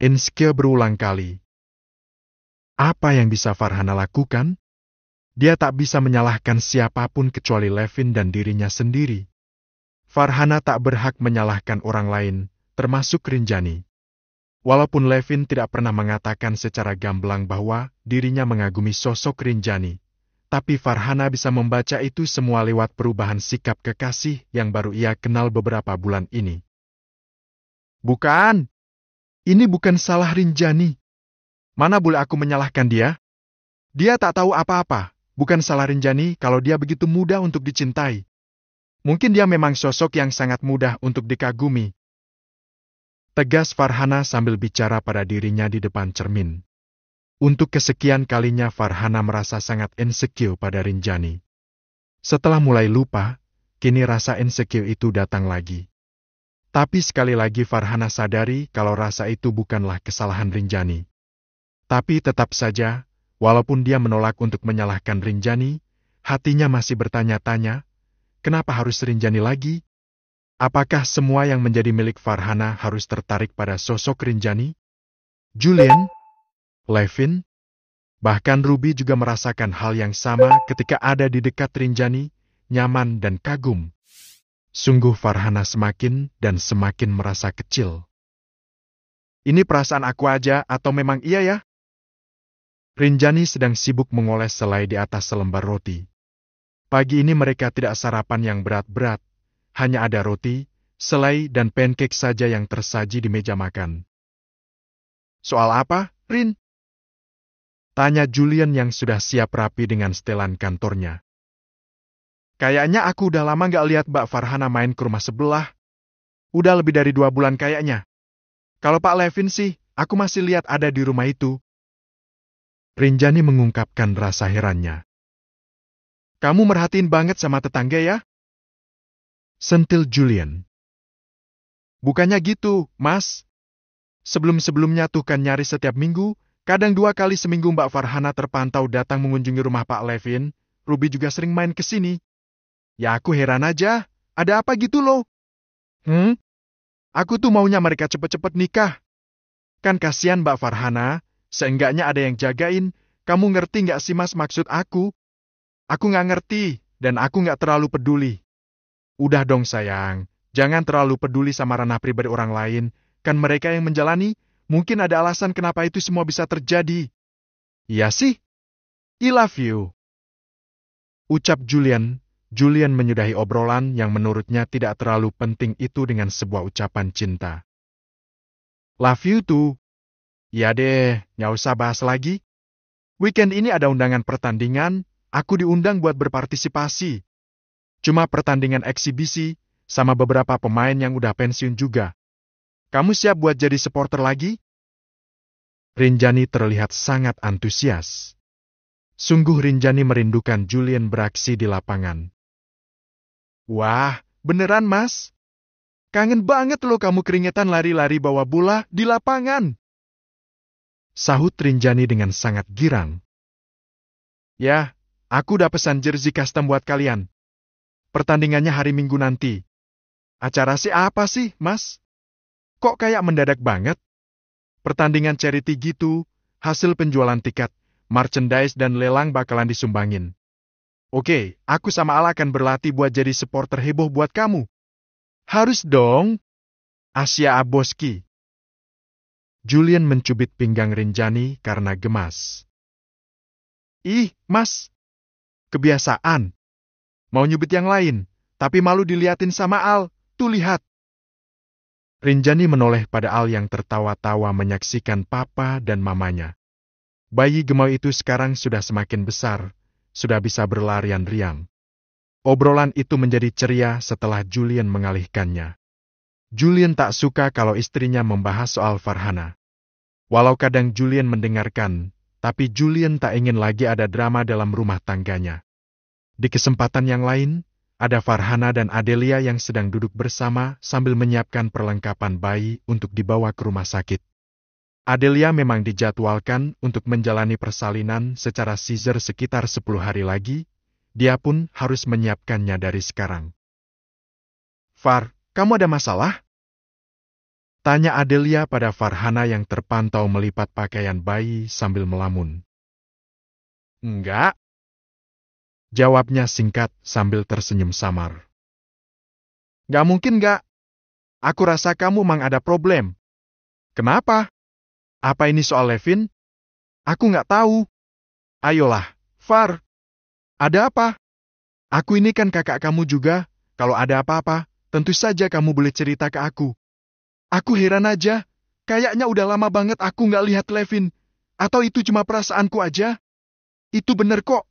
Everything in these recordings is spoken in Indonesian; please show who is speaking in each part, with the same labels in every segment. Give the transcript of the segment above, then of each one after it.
Speaker 1: insecure berulang kali. Apa yang bisa Farhana lakukan? Dia tak bisa menyalahkan siapapun kecuali Levin dan dirinya sendiri. Farhana tak berhak menyalahkan orang lain, termasuk Rinjani. Walaupun Levin tidak pernah mengatakan secara gamblang bahwa dirinya mengagumi sosok Rinjani, tapi Farhana bisa membaca itu semua lewat perubahan sikap kekasih yang baru ia kenal beberapa bulan ini. Bukan! Ini bukan salah Rinjani. Mana boleh aku menyalahkan dia? Dia tak tahu apa-apa. Bukan salah Rinjani kalau dia begitu mudah untuk dicintai. Mungkin dia memang sosok yang sangat mudah untuk dikagumi. Tegas Farhana sambil bicara pada dirinya di depan cermin. Untuk kesekian kalinya Farhana merasa sangat insecure pada Rinjani. Setelah mulai lupa, kini rasa insecure itu datang lagi. Tapi sekali lagi Farhana sadari kalau rasa itu bukanlah kesalahan Rinjani. Tapi tetap saja, walaupun dia menolak untuk menyalahkan Rinjani, hatinya masih bertanya-tanya, kenapa harus Rinjani lagi? Apakah semua yang menjadi milik Farhana harus tertarik pada sosok Rinjani? Julian, Levin, bahkan Ruby juga merasakan hal yang sama ketika ada di dekat Rinjani, nyaman dan kagum. Sungguh Farhana semakin dan semakin merasa kecil. Ini perasaan aku aja atau memang iya ya? Rinjani sedang sibuk mengoles selai di atas selembar roti. Pagi ini mereka tidak sarapan yang berat-berat, hanya ada roti, selai dan pancake saja yang tersaji di meja makan. Soal apa, Rin? Tanya Julian yang sudah siap rapi dengan setelan kantornya. Kayaknya aku udah lama gak lihat Mbak Farhana main ke rumah sebelah. Udah lebih dari 2 bulan kayaknya. Kalau Pak Levin sih, aku masih lihat ada di rumah itu. Rinjani mengungkapkan rasa herannya. Kamu merhatiin banget sama tetangga ya? Sentil Julian. Bukannya gitu, Mas. Sebelum-sebelumnya tuh kan nyaris setiap minggu, kadang 2 kali seminggu Mbak Farhana terpantau datang mengunjungi rumah Pak Levin. Ruby juga sering main ke sini. Ya aku heran aja, ada apa gitu loh? Aku tuh maunya mereka cepet-cepet nikah. Kan kasihan Mbak Farhana, seenggaknya ada yang jagain. Kamu ngerti nggak sih Mas maksud aku? Aku nggak ngerti, dan aku nggak terlalu peduli. Udah dong sayang, jangan terlalu peduli sama ranah pribadi orang lain. Kan mereka yang menjalani, mungkin ada alasan kenapa itu semua bisa terjadi. Iya sih? I love you. Ucap Julian. Julian menyudahi obrolan yang menurutnya tidak terlalu penting itu dengan sebuah ucapan cinta. Love you too. Ya deh, nggak usah bahas lagi. Weekend ini ada undangan pertandingan, aku diundang buat berpartisipasi. Cuma pertandingan eksibisi, sama beberapa pemain yang udah pensiun juga. Kamu siap buat jadi supporter lagi? Rinjani terlihat sangat antusias. Sungguh Rinjani merindukan Julian beraksi di lapangan. Wah, beneran Mas? Kangen banget loh kamu keringetan lari-lari bawa bola di lapangan. Sahut Rinjani dengan sangat girang. Ya, aku udah pesan jersey custom buat kalian. Pertandingannya hari Minggu nanti. Acara sih apa sih, Mas? Kok kayak mendadak banget? Pertandingan charity gitu, hasil penjualan tiket, merchandise dan lelang bakalan disumbangin. Oke, aku sama Al akan berlatih buat jadi supporter heboh buat kamu. Harus dong. Asia Aboski. Julian mencubit pinggang Rinjani karena gemas. Ih, Mas. Kebiasaan. Mau nyubit yang lain, tapi malu diliatin sama Al. Tuh lihat. Rinjani menoleh pada Al yang tertawa-tawa menyaksikan papa dan mamanya. Bayi gemau itu sekarang sudah semakin besar, sudah bisa berlarian riang. Obrolan itu menjadi ceria setelah Julian mengalihkannya. Julian tak suka kalau istrinya membahas soal Farhana. Walau kadang Julian mendengarkan, tapi Julian tak ingin lagi ada drama dalam rumah tangganya. Di kesempatan yang lain, ada Farhana dan Adelia yang sedang duduk bersama sambil menyiapkan perlengkapan bayi untuk dibawa ke rumah sakit. Adelia memang dijadwalkan untuk menjalani persalinan secara caesar sekitar 10 hari lagi, dia pun harus menyiapkannya dari sekarang. Far, kamu ada masalah? Tanya Adelia pada Farhana yang terpantau melipat pakaian bayi sambil melamun. Enggak. Jawabnya singkat sambil tersenyum samar. Gak mungkin gak. Aku rasa kamu mang ada problem. Kenapa? Apa ini soal Levin? Aku nggak tahu. Ayolah, Far. Ada apa? Aku ini kan kakak kamu juga. Kalau ada apa-apa, tentu saja kamu boleh cerita ke aku. Aku heran aja. Kayaknya udah lama banget aku nggak lihat Levin. Atau itu cuma perasaanku aja? Itu bener kok.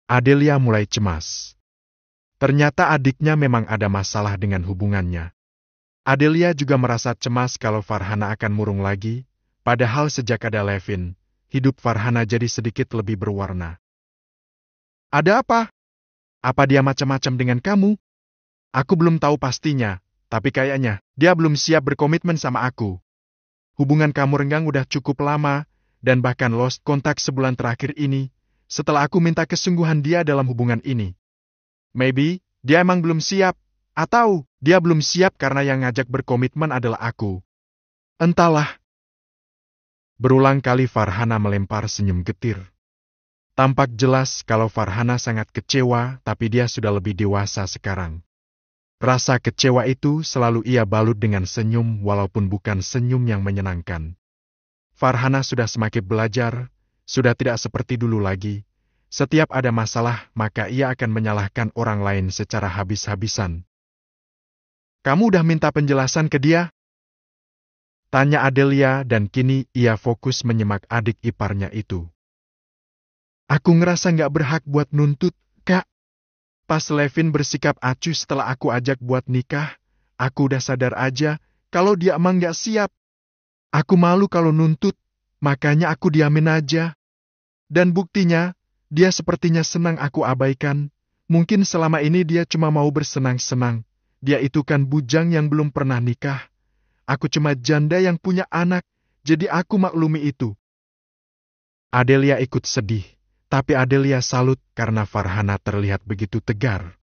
Speaker 1: Adelia mulai cemas. Ternyata adiknya memang ada masalah dengan hubungannya. Adelia juga merasa cemas kalau Farhana akan murung lagi, padahal sejak ada Levin, hidup Farhana jadi sedikit lebih berwarna. Ada apa? Apa dia macam-macam dengan kamu? Aku belum tahu pastinya, tapi kayaknya dia belum siap berkomitmen sama aku. Hubungan kamu renggang udah cukup lama, dan bahkan lost kontak sebulan terakhir ini, setelah aku minta kesungguhan dia dalam hubungan ini. Maybe, dia emang belum siap. Atau, dia belum siap karena yang ngajak berkomitmen adalah aku. Entahlah. Berulang kali Farhana melempar senyum getir. Tampak jelas kalau Farhana sangat kecewa, tapi dia sudah lebih dewasa sekarang. Rasa kecewa itu selalu ia balut dengan senyum walaupun bukan senyum yang menyenangkan. Farhana sudah semakin belajar, sudah tidak seperti dulu lagi. Setiap ada masalah, maka ia akan menyalahkan orang lain secara habis-habisan. Kamu udah minta penjelasan ke dia? Tanya Adelia dan kini ia fokus menyimak adik iparnya itu. Aku ngerasa nggak berhak buat nuntut, Kak. Pas Levin bersikap acuh setelah aku ajak buat nikah, aku udah sadar aja kalau dia emang nggak siap. Aku malu kalau nuntut, makanya aku diamin aja. Dan buktinya, dia sepertinya senang aku abaikan. Mungkin selama ini dia cuma mau bersenang-senang. Dia itu kan bujang yang belum pernah nikah. Aku cuma janda yang punya anak, jadi aku maklumi itu. Adelia ikut sedih, tapi Adelia salut karena Farhana terlihat begitu tegar.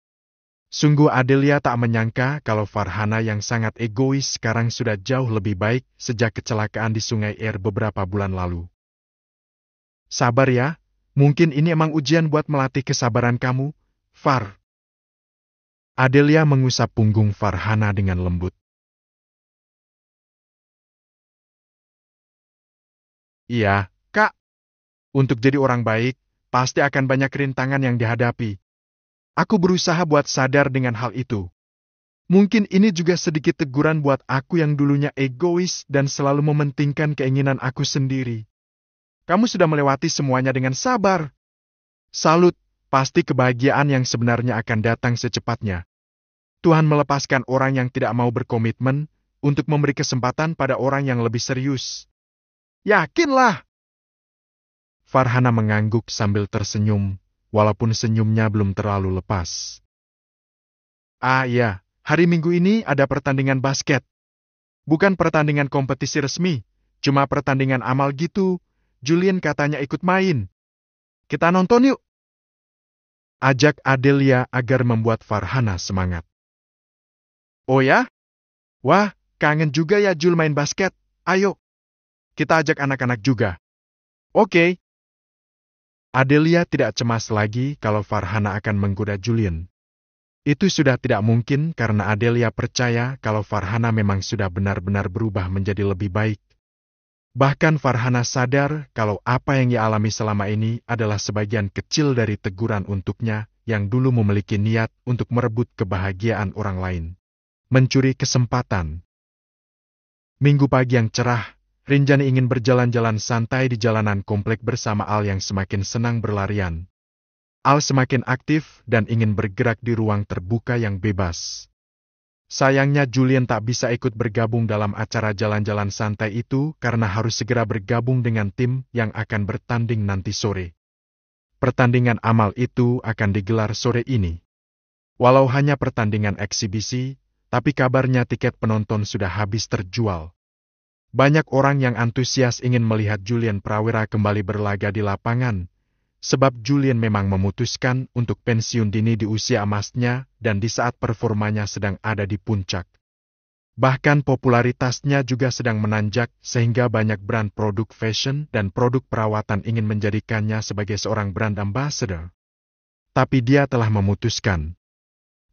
Speaker 1: Sungguh Adelia tak menyangka kalau Farhana yang sangat egois sekarang sudah jauh lebih baik sejak kecelakaan di Sungai Air beberapa bulan lalu. Sabar ya, mungkin ini emang ujian buat melatih kesabaran kamu, Far. Adelia mengusap punggung Farhana dengan lembut. Iya, Kak. Untuk jadi orang baik, pasti akan banyak rintangan yang dihadapi. Aku berusaha buat sadar dengan hal itu. Mungkin ini juga sedikit teguran buat aku yang dulunya egois dan selalu mementingkan keinginan aku sendiri. Kamu sudah melewati semuanya dengan sabar. Salut, pasti kebahagiaan yang sebenarnya akan datang secepatnya. Tuhan melepaskan orang yang tidak mau berkomitmen untuk memberi kesempatan pada orang yang lebih serius. Yakinlah! Farhana mengangguk sambil tersenyum, walaupun senyumnya belum terlalu lepas. Ah iya, hari Minggu ini ada pertandingan basket. Bukan pertandingan kompetisi resmi, cuma pertandingan amal gitu. Julian katanya ikut main. Kita nonton yuk! Ajak Adelia agar membuat Farhana semangat. Oh ya? Wah, kangen juga ya Jul main basket. Ayo, kita ajak anak-anak juga. Oke. Adelia tidak cemas lagi kalau Farhana akan menggoda Julian. Itu sudah tidak mungkin karena Adelia percaya kalau Farhana memang sudah benar-benar berubah menjadi lebih baik. Bahkan Farhana sadar kalau apa yang ia alami selama ini adalah sebagian kecil dari teguran untuknya yang dulu memiliki niat untuk merebut kebahagiaan orang lain. Mencuri kesempatan. Minggu pagi yang cerah, Rinjani ingin berjalan-jalan santai di jalanan komplek bersama Al yang semakin senang berlarian. Al semakin aktif dan ingin bergerak di ruang terbuka yang bebas. Sayangnya Julian tak bisa ikut bergabung dalam acara jalan-jalan santai itu karena harus segera bergabung dengan tim yang akan bertanding nanti sore. Pertandingan amal itu akan digelar sore ini. Walau hanya pertandingan eksibisi, tapi kabarnya tiket penonton sudah habis terjual. Banyak orang yang antusias ingin melihat Julian Prawira kembali berlaga di lapangan, sebab Julian memang memutuskan untuk pensiun dini di usia emasnya dan di saat performanya sedang ada di puncak. Bahkan popularitasnya juga sedang menanjak sehingga banyak brand produk fashion dan produk perawatan ingin menjadikannya sebagai seorang brand ambassador. Tapi dia telah memutuskan.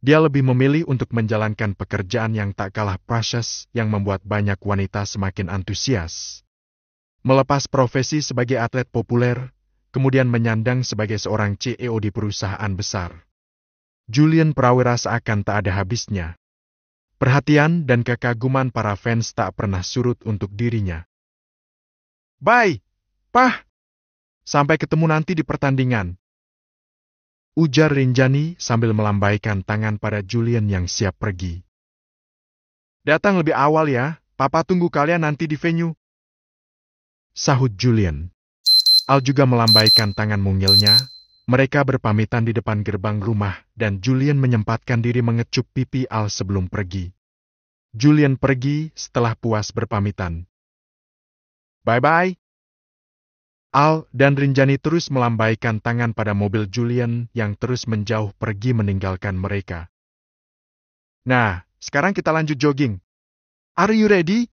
Speaker 1: Dia lebih memilih untuk menjalankan pekerjaan yang tak kalah precious yang membuat banyak wanita semakin antusias. Melepas profesi sebagai atlet populer, kemudian menyandang sebagai seorang CEO di perusahaan besar. Julian Prawira seakan tak ada habisnya. Perhatian dan kekaguman para fans tak pernah surut untuk dirinya. Bye, Pah. Sampai ketemu nanti di pertandingan. Ujar Rinjani sambil melambaikan tangan pada Julian yang siap pergi. Datang lebih awal ya, Papa tunggu kalian nanti di venue. Sahut Julian. Al juga melambaikan tangan mungilnya. Mereka berpamitan di depan gerbang rumah dan Julian menyempatkan diri mengecup pipi Al sebelum pergi. Julian pergi setelah puas berpamitan. Bye-bye. Al dan Rinjani terus melambaikan tangan pada mobil Julian yang terus menjauh pergi meninggalkan mereka. Nah, sekarang kita lanjut jogging. Are you ready?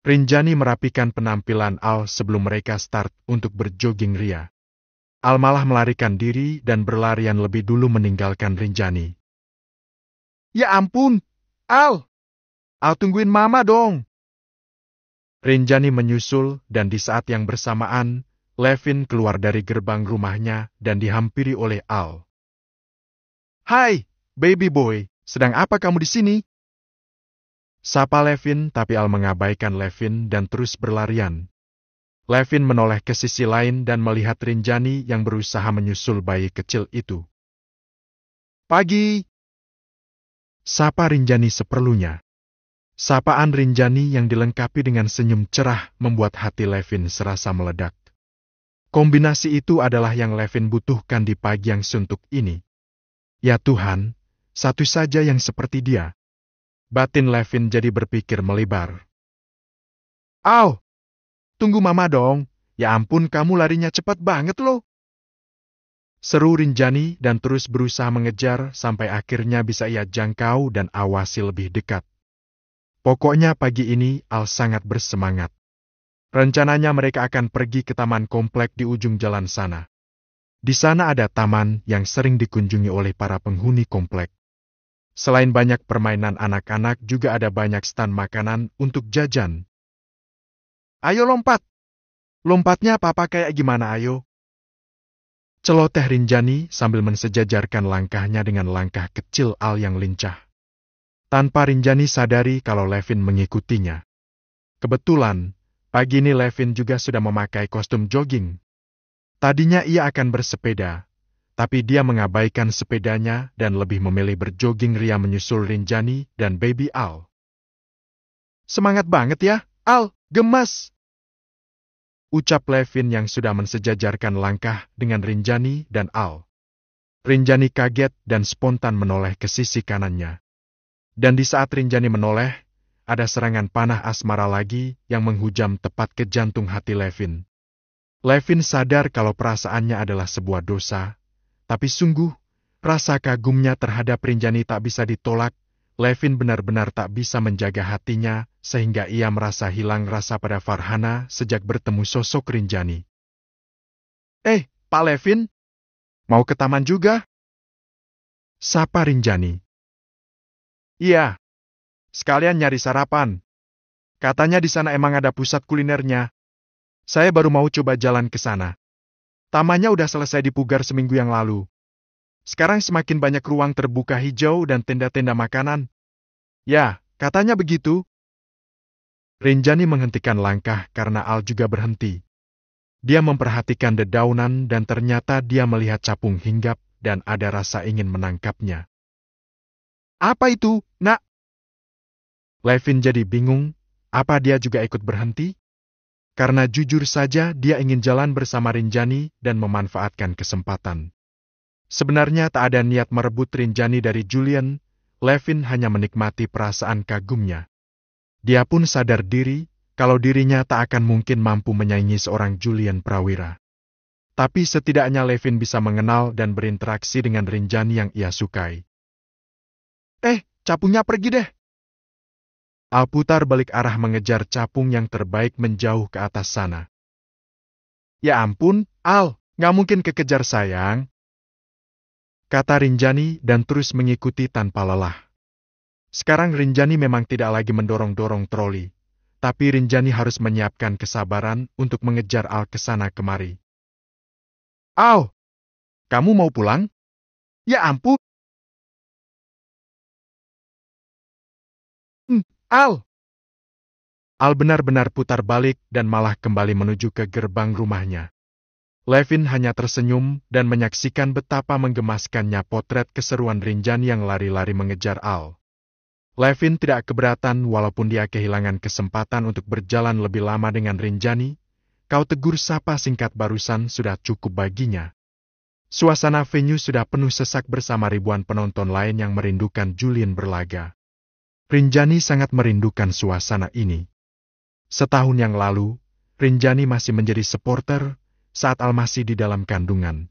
Speaker 1: Rinjani merapikan penampilan Al sebelum mereka start untuk berjogging ria. Al malah melarikan diri dan berlarian lebih dulu meninggalkan Rinjani. Ya ampun, Al! Al tungguin Mama dong! Rinjani menyusul dan di saat yang bersamaan, Levin keluar dari gerbang rumahnya dan dihampiri oleh Al. Hai, baby boy, sedang apa kamu di sini? Sapa Levin, tapi Al mengabaikan Levin dan terus berlarian. Levin menoleh ke sisi lain dan melihat Rinjani yang berusaha menyusul bayi kecil itu. Pagi! Sapa Rinjani seperlunya. Sapaan Rinjani yang dilengkapi dengan senyum cerah membuat hati Levin serasa meledak. Kombinasi itu adalah yang Levin butuhkan di pagi yang suntuk ini. Ya Tuhan, satu saja yang seperti dia. Batin Levin jadi berpikir melebar. Au! Tunggu Mama dong, ya ampun kamu larinya cepat banget loh. Seru Rinjani dan terus berusaha mengejar sampai akhirnya bisa ia jangkau dan awasi lebih dekat. Pokoknya pagi ini Al sangat bersemangat. Rencananya mereka akan pergi ke taman komplek di ujung jalan sana. Di sana ada taman yang sering dikunjungi oleh para penghuni komplek. Selain banyak permainan anak-anak juga ada banyak stand makanan untuk jajan. Ayo lompat! Lompatnya Papa kayak gimana ayo? Celoteh Rinjani sambil mensejajarkan langkahnya dengan langkah kecil Al yang lincah. Tanpa Rinjani sadari kalau Levin mengikutinya. Kebetulan, pagi ini Levin juga sudah memakai kostum jogging. Tadinya ia akan bersepeda, tapi dia mengabaikan sepedanya dan lebih memilih berjogging ria menyusul Rinjani dan baby Al. Semangat banget ya, Al, gemas! Ucap Levin yang sudah mensejajarkan langkah dengan Rinjani dan Al. Rinjani kaget dan spontan menoleh ke sisi kanannya. Dan di saat Rinjani menoleh, ada serangan panah asmara lagi yang menghujam tepat ke jantung hati Levin. Levin sadar kalau perasaannya adalah sebuah dosa, tapi sungguh, rasa kagumnya terhadap Rinjani tak bisa ditolak. Levin benar-benar tak bisa menjaga hatinya, sehingga ia merasa hilang rasa pada Farhana sejak bertemu sosok Rinjani. Pak Levin, mau ke taman juga? Sapa Rinjani. Iya, sekalian nyari sarapan. Katanya di sana emang ada pusat kulinernya. Saya baru mau coba jalan ke sana. Tamannya udah selesai dipugar seminggu yang lalu. Sekarang semakin banyak ruang terbuka hijau dan tenda-tenda makanan. Ya, katanya begitu. Rinjani menghentikan langkah karena Al juga berhenti. Dia memperhatikan dedaunan dan ternyata dia melihat capung hinggap dan ada rasa ingin menangkapnya. Apa itu, Nak? Levin jadi bingung, apa dia juga ikut berhenti? Karena jujur saja dia ingin jalan bersama Rinjani dan memanfaatkan kesempatan. Sebenarnya tak ada niat merebut Rinjani dari Julian, Levin hanya menikmati perasaan kagumnya. Dia pun sadar diri kalau dirinya tak akan mungkin mampu menyaingi seorang Julian Prawira. Tapi setidaknya Levin bisa mengenal dan berinteraksi dengan Rinjani yang ia sukai. Capungnya pergi deh. Al putar balik arah mengejar capung yang terbaik menjauh ke atas sana. Ya ampun, Al, nggak mungkin kekejar sayang, kata Rinjani dan terus mengikuti tanpa lelah. Sekarang Rinjani memang tidak lagi mendorong-dorong troli, tapi Rinjani harus menyiapkan kesabaran untuk mengejar Al ke sana kemari. Al, kamu mau pulang? Ya ampun, Al. Al benar-benar putar balik dan malah kembali menuju ke gerbang rumahnya. Levin hanya tersenyum dan menyaksikan betapa menggemaskannya potret keseruan Rinjani yang lari-lari mengejar Al. Levin tidak keberatan walaupun dia kehilangan kesempatan untuk berjalan lebih lama dengan Rinjani. Kau tegur sapa singkat barusan sudah cukup baginya. Suasana venue sudah penuh sesak bersama ribuan penonton lain yang merindukan Julien berlaga. Rinjani sangat merindukan suasana ini. Setahun yang lalu, Rinjani masih menjadi supporter saat Al masih di dalam kandungan.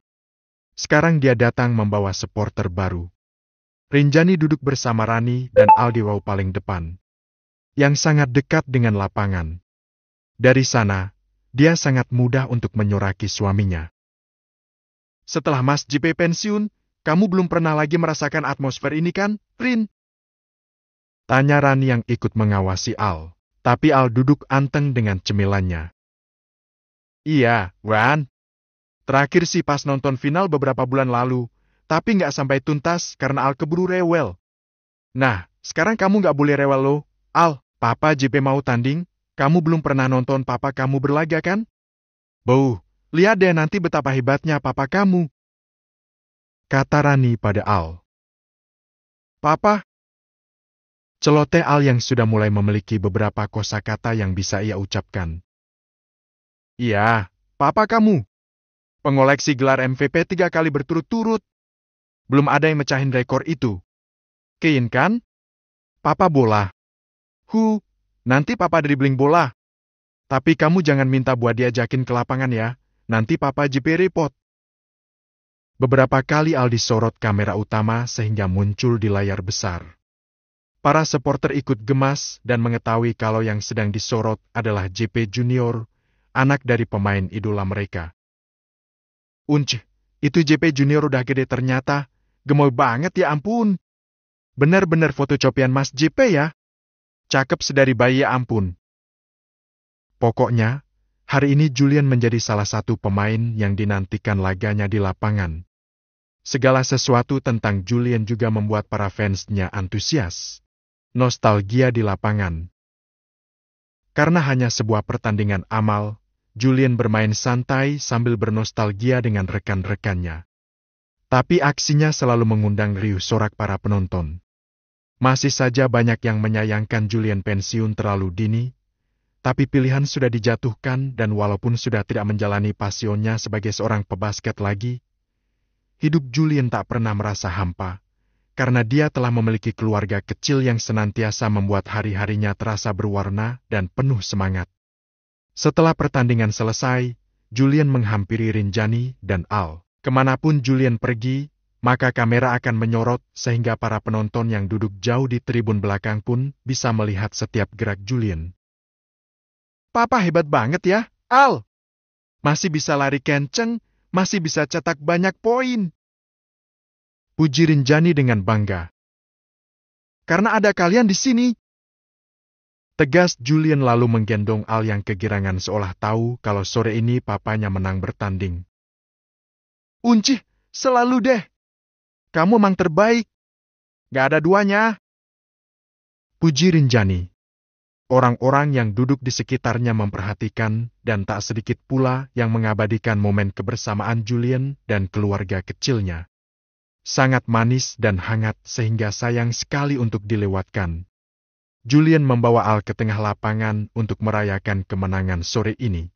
Speaker 1: Sekarang dia datang membawa supporter baru. Rinjani duduk bersama Rani dan Al di row paling depan, yang sangat dekat dengan lapangan. Dari sana, dia sangat mudah untuk menyoraki suaminya. Setelah Mas JP pensiun, kamu belum pernah lagi merasakan atmosfer ini kan, Rin? Tanya Rani yang ikut mengawasi Al. Tapi Al duduk anteng dengan cemilannya. Iya, Wan. Terakhir sih pas nonton final beberapa bulan lalu, tapi nggak sampai tuntas karena Al keburu rewel. Nah, sekarang kamu nggak boleh rewel loh. Al, Papa JP mau tanding, kamu belum pernah nonton Papa kamu berlaga kan? Bauh, lihat deh nanti betapa hebatnya Papa kamu. Kata Rani pada Al. Papa? Celoteh Al yang sudah mulai memiliki beberapa kosakata yang bisa ia ucapkan. Iya, Papa kamu. Pengoleksi gelar MVP 3 kali berturut-turut. Belum ada yang mecahin rekor itu. Kein kan? Papa bola. Nanti Papa dribbling bola. Tapi kamu jangan minta buat diajakin ke lapangan ya, nanti Papa JP repot. Beberapa kali Al disorot kamera utama sehingga muncul di layar besar. Para supporter ikut gemas dan mengetahui kalau yang sedang disorot adalah JP Junior, anak dari pemain idola mereka. Itu JP Junior udah gede ternyata, gemoy banget ya ampun. Benar-benar fotocopian Mas JP ya. Cakep sedari bayi ya ampun. Pokoknya, hari ini Julien menjadi salah satu pemain yang dinantikan laganya di lapangan. Segala sesuatu tentang Julien juga membuat para fansnya antusias. Nostalgia di lapangan. Karena hanya sebuah pertandingan amal, Julien bermain santai sambil bernostalgia dengan rekan-rekannya. Tapi aksinya selalu mengundang riuh sorak para penonton. Masih saja banyak yang menyayangkan Julien pensiun terlalu dini, tapi pilihan sudah dijatuhkan dan walaupun sudah tidak menjalani pasionnya sebagai seorang pebasket lagi, hidup Julien tak pernah merasa hampa. Karena dia telah memiliki keluarga kecil yang senantiasa membuat hari-harinya terasa berwarna dan penuh semangat. Setelah pertandingan selesai, Julien menghampiri Rinjani dan Al. Kemanapun Julien pergi, maka kamera akan menyorot sehingga para penonton yang duduk jauh di tribun belakang pun bisa melihat setiap gerak Julien. Papa hebat banget ya, Al. Masih bisa lari kenceng, masih bisa cetak banyak poin. Puji Rinjani dengan bangga. Karena ada kalian di sini. Tegas Julien lalu menggendong Al yang kegirangan seolah tahu kalau sore ini papanya menang bertanding. Selalu deh. Kamu emang terbaik. Gak ada duanya. Puji Rinjani. Orang-orang yang duduk di sekitarnya memperhatikan dan tak sedikit pula yang mengabadikan momen kebersamaan Julien dan keluarga kecilnya. Sangat manis dan hangat sehingga sayang sekali untuk dilewatkan. Julien membawa Al ke tengah lapangan untuk merayakan kemenangan sore ini.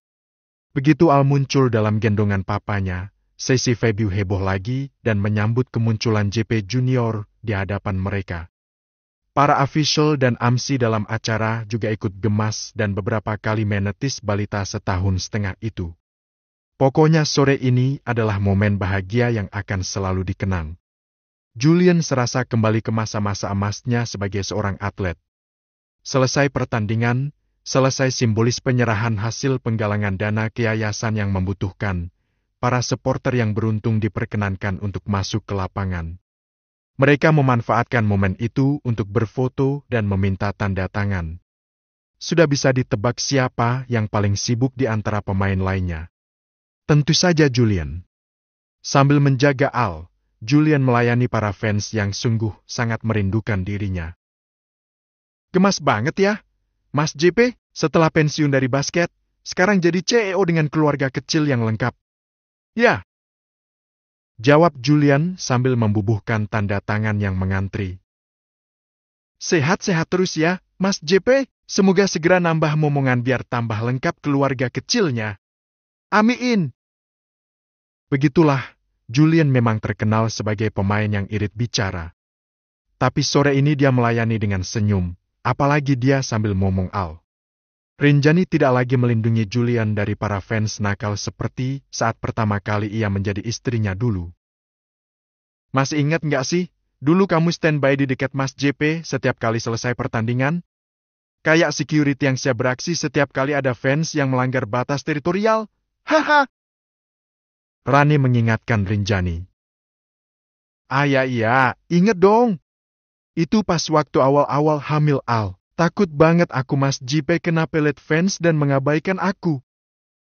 Speaker 1: Begitu Al muncul dalam gendongan papanya, sesi Febio heboh lagi dan menyambut kemunculan JP Junior di hadapan mereka. Para official dan AMSI dalam acara juga ikut gemas dan beberapa kali menetis balita setahun setengah itu. Pokoknya sore ini adalah momen bahagia yang akan selalu dikenang. Julien serasa kembali ke masa-masa emasnya sebagai seorang atlet. Selesai pertandingan, selesai simbolis penyerahan hasil penggalangan dana ke yayasan yang membutuhkan, para supporter yang beruntung diperkenankan untuk masuk ke lapangan. Mereka memanfaatkan momen itu untuk berfoto dan meminta tanda tangan. Sudah bisa ditebak siapa yang paling sibuk di antara pemain lainnya. Tentu saja Julian. Sambil menjaga Al, Julian melayani para fans yang sungguh sangat merindukan dirinya. Gemas banget ya, Mas JP, setelah pensiun dari basket, sekarang jadi CEO dengan keluarga kecil yang lengkap. Ya, jawab Julian sambil membubuhkan tanda tangan yang mengantri. Sehat-sehat terus ya, Mas JP. Semoga segera nambah momongan biar tambah lengkap keluarga kecilnya. Amin. Begitulah, Julian memang terkenal sebagai pemain yang irit bicara. Tapi sore ini dia melayani dengan senyum, apalagi dia sambil ngomong Al. Rinjani tidak lagi melindungi Julian dari para fans nakal seperti saat pertama kali ia menjadi istrinya dulu. Masih ingat nggak sih, dulu kamu standby di dekat Mas JP setiap kali selesai pertandingan? Kayak security yang siap beraksi setiap kali ada fans yang melanggar batas teritorial. Haha. Rani mengingatkan Rinjani. Iya, inget dong. Itu pas waktu awal-awal hamil Al. Takut banget aku Mas JP kena pelet fans dan mengabaikan aku.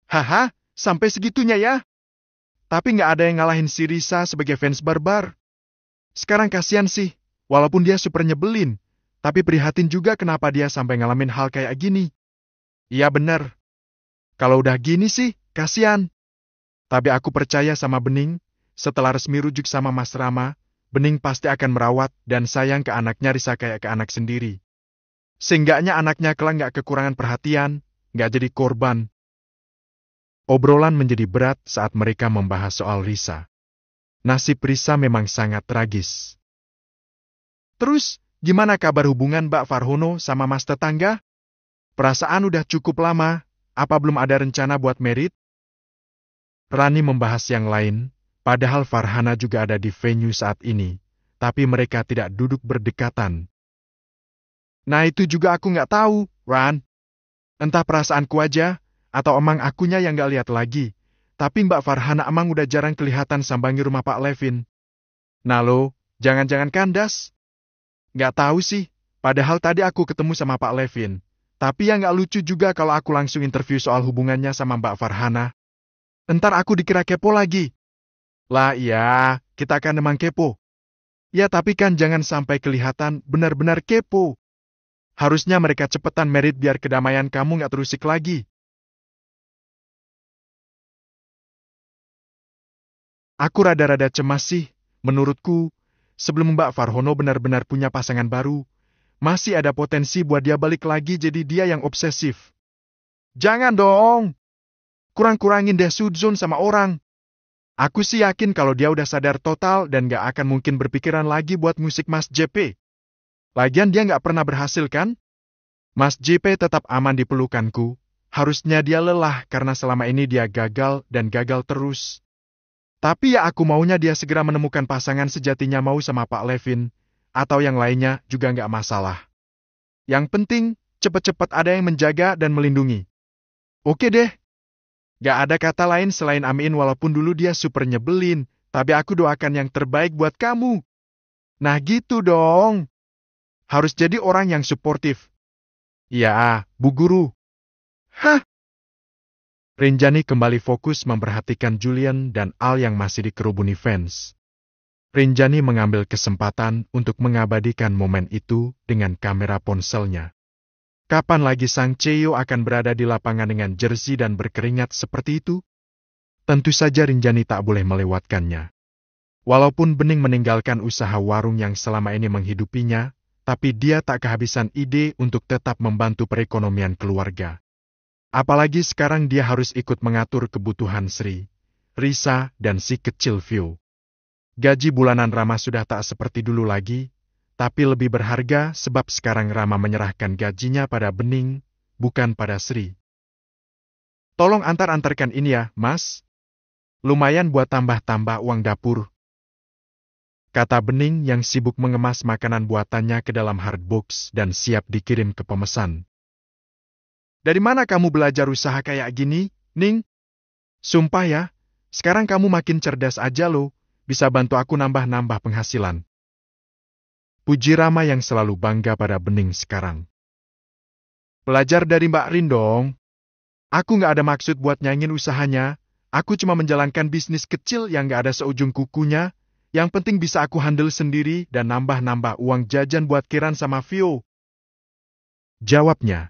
Speaker 1: Haha, sampai segitunya ya. Tapi nggak ada yang ngalahin si Risa sebagai fans barbar. Sekarang kasihan sih, walaupun dia super nyebelin. Tapi prihatin juga kenapa dia sampai ngalamin hal kayak gini. Iya bener. Kalau udah gini sih, kasihan. Tapi aku percaya sama Bening, setelah resmi rujuk sama Mas Rama, Bening pasti akan merawat dan sayang ke anaknya Risa kayak ke anak sendiri. Seenggaknya anaknya kelak nggak kekurangan perhatian, nggak jadi korban. Obrolan menjadi berat saat mereka membahas soal Risa. Nasib Risa memang sangat tragis. Terus, gimana kabar hubungan Mbak Farhono sama mas tetangga? Perasaan udah cukup lama, apa belum ada rencana buat merit? Rani membahas yang lain, padahal Farhana juga ada di venue saat ini, tapi mereka tidak duduk berdekatan. Nah itu juga aku nggak tahu, Ran. Entah perasaanku aja, atau emang akunya yang nggak lihat lagi, tapi Mbak Farhana emang udah jarang kelihatan sambangi rumah Pak Levin. Nah lo, jangan-jangan kandas? Nggak tahu sih, padahal tadi aku ketemu sama Pak Levin. Tapi ya nggak lucu juga kalau aku langsung interview soal hubungannya sama Mbak Farhana. Entar aku dikira kepo lagi. Lah iya, kita kan emang kepo. Ya tapi kan jangan sampai kelihatan benar-benar kepo. Harusnya mereka cepetan merit biar kedamaian kamu nggak terusik lagi. Aku rada-rada cemas sih, menurutku. Sebelum Mbak Farhono benar-benar punya pasangan baru, masih ada potensi buat dia balik lagi jadi dia yang obsesif. Jangan dong! Kurang-kurangin deh sudzon sama orang. Aku sih yakin kalau dia udah sadar total dan gak akan mungkin berpikiran lagi buat musik Mas JP. Lagian dia gak pernah berhasil kan? Mas JP tetap aman di pelukanku. Harusnya dia lelah karena selama ini dia gagal dan gagal terus. Tapi ya aku maunya dia segera menemukan pasangan sejatinya mau sama Pak Levin, atau yang lainnya juga nggak masalah. Yang penting, cepet-cepet ada yang menjaga dan melindungi. Oke deh. Gak ada kata lain selain amin walaupun dulu dia super nyebelin, tapi aku doakan yang terbaik buat kamu. Nah gitu dong. Harus jadi orang yang suportif. Ya, Bu Guru. Hah? Rinjani kembali fokus memperhatikan Julian dan Al yang masih dikerubuni fans. Rinjani mengambil kesempatan untuk mengabadikan momen itu dengan kamera ponselnya. Kapan lagi sang CEO akan berada di lapangan dengan jersey dan berkeringat seperti itu? Tentu saja Rinjani tak boleh melewatkannya. Walaupun Bening meninggalkan usaha warung yang selama ini menghidupinya, tapi dia tak kehabisan ide untuk tetap membantu perekonomian keluarga. Apalagi sekarang dia harus ikut mengatur kebutuhan Sri, Risa, dan si kecil Vio. Gaji bulanan Rama sudah tak seperti dulu lagi, tapi lebih berharga sebab sekarang Rama menyerahkan gajinya pada Bening, bukan pada Sri. Tolong antar-antarkan ini ya, Mas. Lumayan buat tambah-tambah uang dapur. kata Bening yang sibuk mengemas makanan buatannya ke dalam hardbox dan siap dikirim ke pemesan. Dari mana kamu belajar usaha kayak gini, Ning? Sumpah ya, sekarang kamu makin cerdas aja loh, bisa bantu aku nambah-nambah penghasilan. Puji Rama yang selalu bangga pada Bening sekarang. Belajar dari Mbak Rin dong. Aku nggak ada maksud buat nyaingin usahanya, aku cuma menjalankan bisnis kecil yang nggak ada seujung kukunya, yang penting bisa aku handle sendiri dan nambah-nambah uang jajan buat Kiran sama Vio. Jawabnya.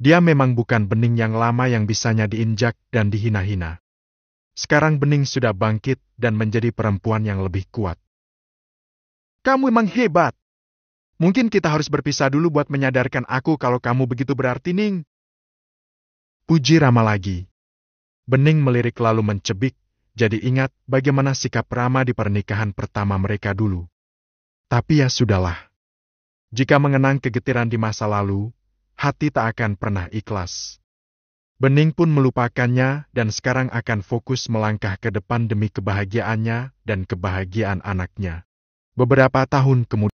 Speaker 1: Dia memang bukan Bening yang lama yang bisanya diinjak dan dihina-hina. Sekarang Bening sudah bangkit dan menjadi perempuan yang lebih kuat. Kamu emang hebat. Mungkin kita harus berpisah dulu buat menyadarkan aku kalau kamu begitu berarti, Ning. Puji Rama lagi. Bening melirik lalu mencebik, jadi ingat bagaimana sikap Rama di pernikahan pertama mereka dulu. Tapi ya sudahlah. Jika mengenang kegetiran di masa lalu, hati tak akan pernah ikhlas. Bening pun melupakannya dan sekarang akan fokus melangkah ke depan demi kebahagiaannya dan kebahagiaan anaknya. Beberapa tahun kemudian,